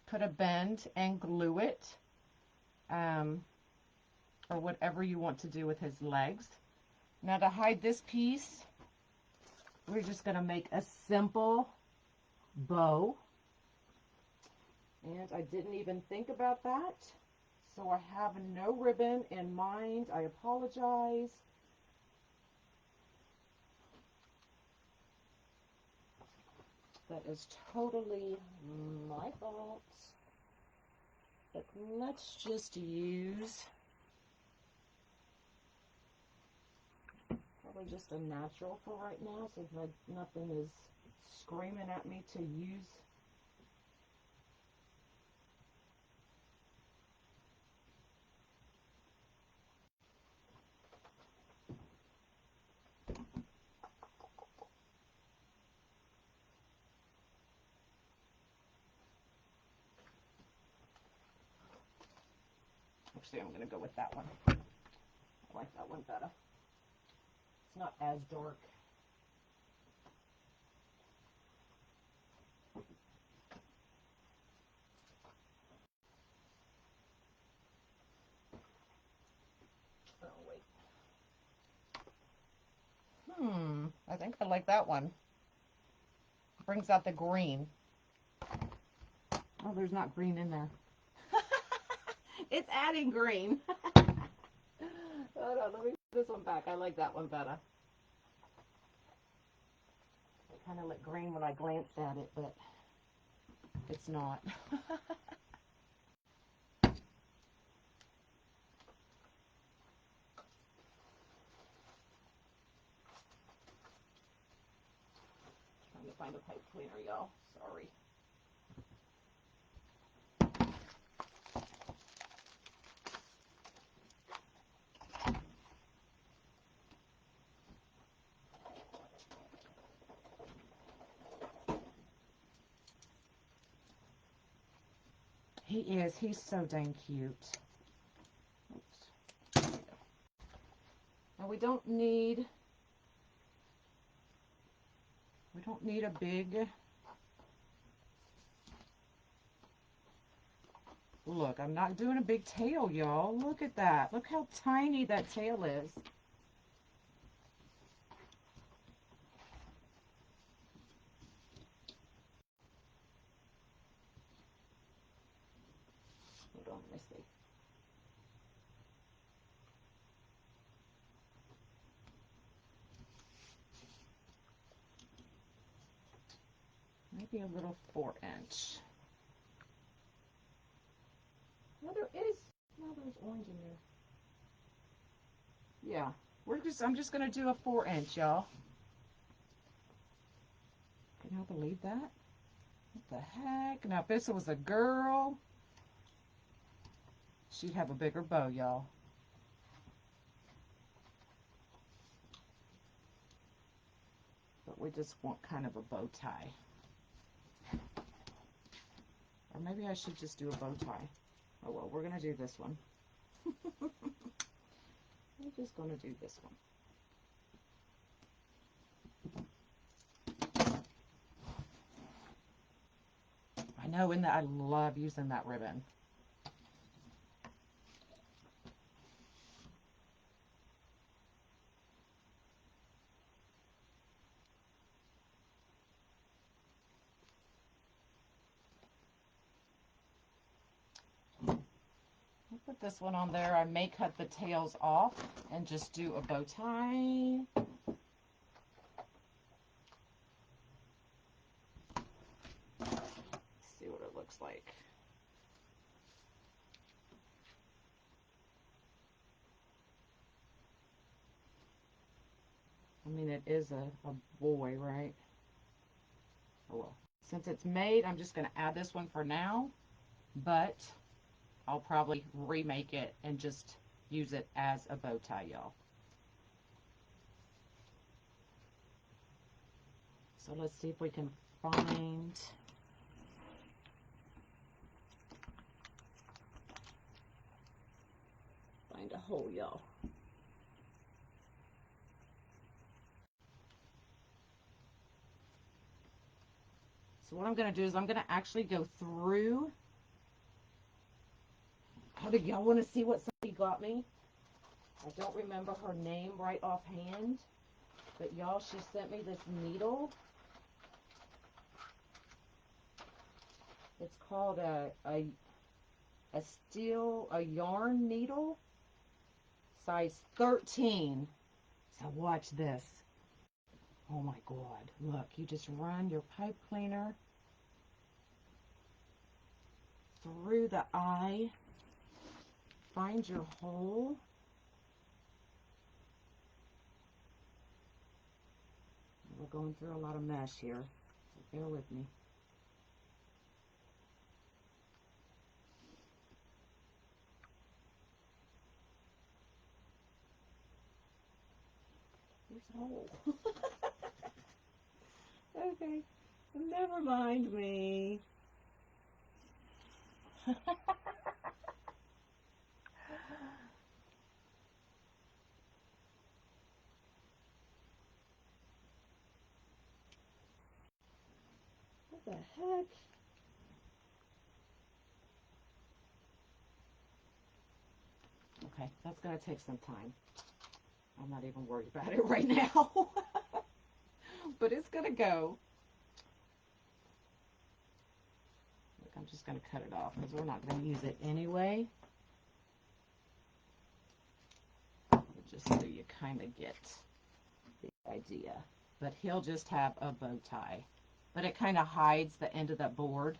put a bend and glue it, or whatever you want to do with his legs. Now to hide this piece, we're just going to make a simple bow. And I didn't even think about that. So I have no ribbon in mind. I apologize. That is totally my fault. But let's just use probably just a natural for right now, so that nothing is screaming at me to use. Actually, I'm going to go with that one. I like that one better. It's not as dark. Oh, wait. I think I like that one. Brings out the green. Oh, there's not green in there. It's adding green. Hold on, let me put this one back. I like that one better. It kind of looked green when I glanced at it, but it's not. Trying to find a pipe cleaner, y'all. Sorry. He is. He's so dang cute. Oops. Now we don't need a big, look, I'm not doing a big tail, y'all. Look at that. Look how tiny that tail is. Hold on, let me see. Maybe a little 4-inch. No, there is. No, there's orange in there. Yeah, I'm just gonna do a 4-inch, y'all. Can y'all believe that? What the heck? Now, if this was a girl, she'd have a bigger bow, y'all. But we just want kind of a bow tie. Or maybe I should just do a bow tie. Oh well, we're gonna do this one. We're just gonna do this one. I know, and I love using that ribbon. I'll put this one on there. I may cut the tails off and just do a bow tie. Let's see what it looks like. I mean, it is a boy, right? Oh well. Since it's made, I'm just going to add this one for now, but I'll probably remake it and just use it as a bow tie, y'all. So let's see if we can find a hole, y'all. So what I'm going to do is I'm going to actually go through. How do y'all want to see what somebody got me? I don't remember her name right offhand, but y'all, she sent me this needle. It's called a yarn needle, size 13. So watch this. Oh my God, look, you just run your pipe cleaner through the eye, find your hole. We're going through a lot of mesh here, so bear with me. Here's the hole. Okay, never mind me. What the heck? Okay, that's gonna take some time. I'm not even worried about it right now. But it's gonna go. Look, I'm just gonna cut it off because we're not gonna use it anyway. Just so you kind of get the idea. But he'll just have a bow tie. But it kind of hides the end of that board.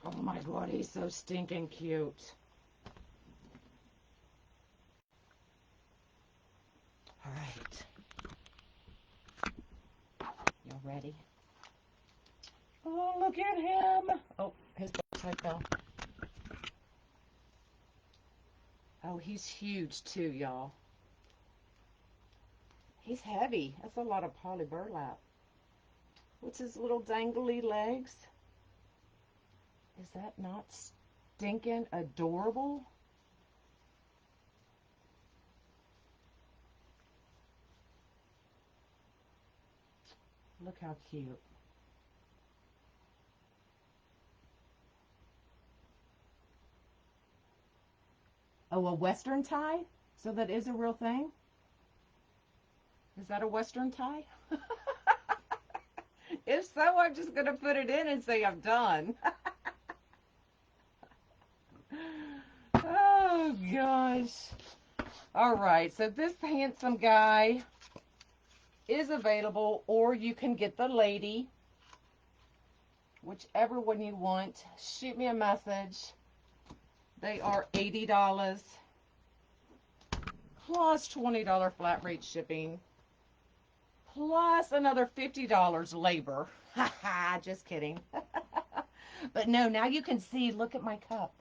Oh my God, he's so stinking cute. Oh, look at him. Oh, his bookshelf fell. Oh, he's huge too, y'all. He's heavy. That's a lot of poly burlap. What's his little dangly legs? Is that not stinking adorable? Look how cute. Oh, a Western tie? So that is a real thing? Is that a Western tie? If so, I'm just going to put it in and say I'm done. Oh, gosh. All right, so this handsome guy is available, or you can get the lady, whichever one you want. Shoot me a message. They are $80 plus $20 flat rate shipping plus another $50 labor. Haha, just kidding. But no, now you can see, look at my cup.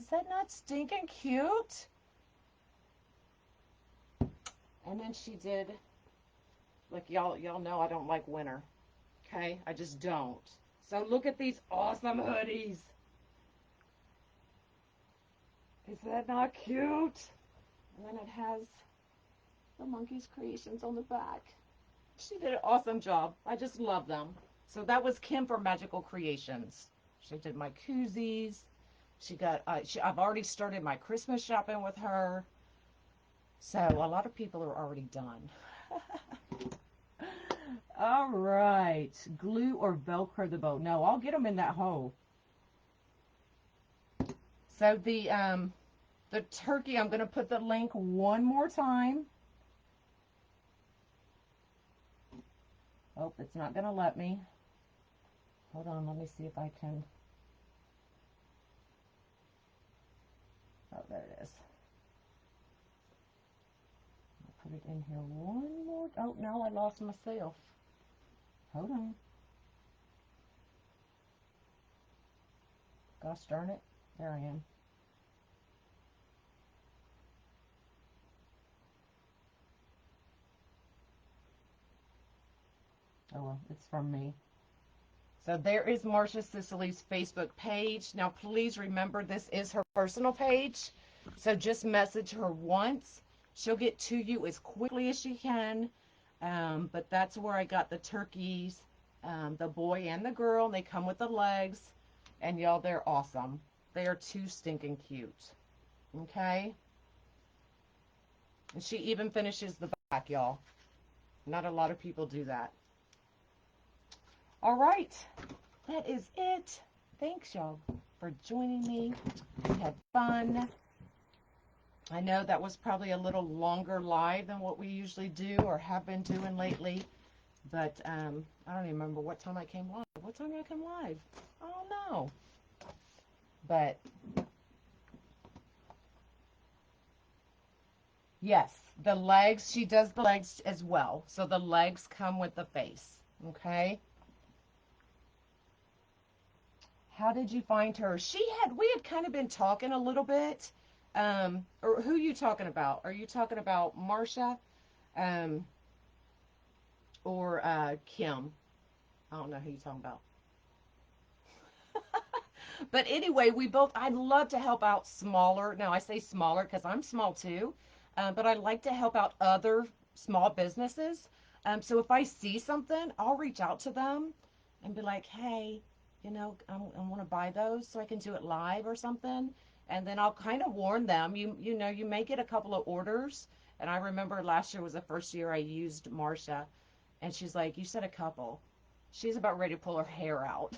Is that not stinking cute? And then she did, like y'all know I don't like winter. Okay? I just don't. So look at these awesome hoodies. Is that not cute? And then it has the monkey's creations on the back. She did an awesome job. I just love them. So that was Kim for Magical Creations. She did my koozies. She got. I've already started my Christmas shopping with her. So a lot of people are already done. All right. Glue or Velcro the bow. No, I'll get them in that hole. So the turkey, I'm going to put the link one more time. Oh, it's not going to let me. Hold on, let me see if I can. Oh, there it is. I'll put it in here one more. Oh, no, I lost myself. Hold on. Gosh darn it. There I am. Oh, well, it's from me. So there is Marcia Sicily's Facebook page. Now, please remember, this is her personal page. So just message her once. She'll get to you as quickly as she can. But that's where I got the turkeys, the boy and the girl. And they come with the legs. And y'all, they're awesome. They are too stinking cute. Okay? And she even finishes the back, y'all. Not a lot of people do that. All right. That is it. Thanks, y'all, for joining me. We had fun. I know that was probably a little longer live than what we usually do or have been doing lately. But I don't even remember what time I came live. What time did I come live? I don't know. But yes, the legs, she does the legs as well. So the legs come with the face. Okay. How did you find her? We had kind of been talking a little bit. Or who are you talking about? Are you talking about Marcia? Um, or Kim? I don't know who you're talking about. But anyway, I'd love to help out smaller. Now, I say smaller because I'm small too. But I like to help out other small businesses. So if I see something, I'll reach out to them and be like, hey, I want to buy those so I can do it live or something. And then I'll kind of warn them. You may get a couple of orders. And I remember last year was the first year I used Marcia. And she's like, you said a couple. She's about ready to pull her hair out.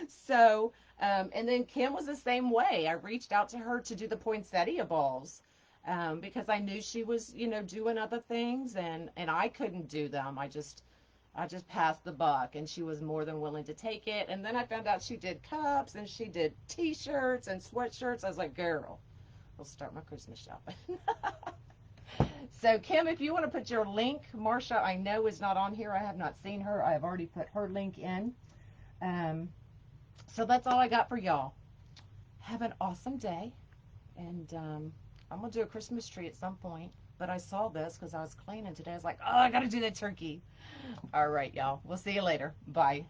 So, and then Kim was the same way. I reached out to her to do the poinsettia balls because I knew she was, doing other things, and I couldn't do them. I just passed the buck, and she was more than willing to take it. And then I found out she did cups and she did T-shirts and sweatshirts. I was like, girl, I'll start my Christmas shopping. So, Kim, if you want to put your link, Marcia, I know is not on here. I have not seen her. I have already put her link in. Um, so that's all I got for y'all. Have an awesome day. And I'm going to do a Christmas tree at some point. But I saw this because I was cleaning today. I was like, oh, I got to do that turkey. All right, y'all. We'll see you later. Bye.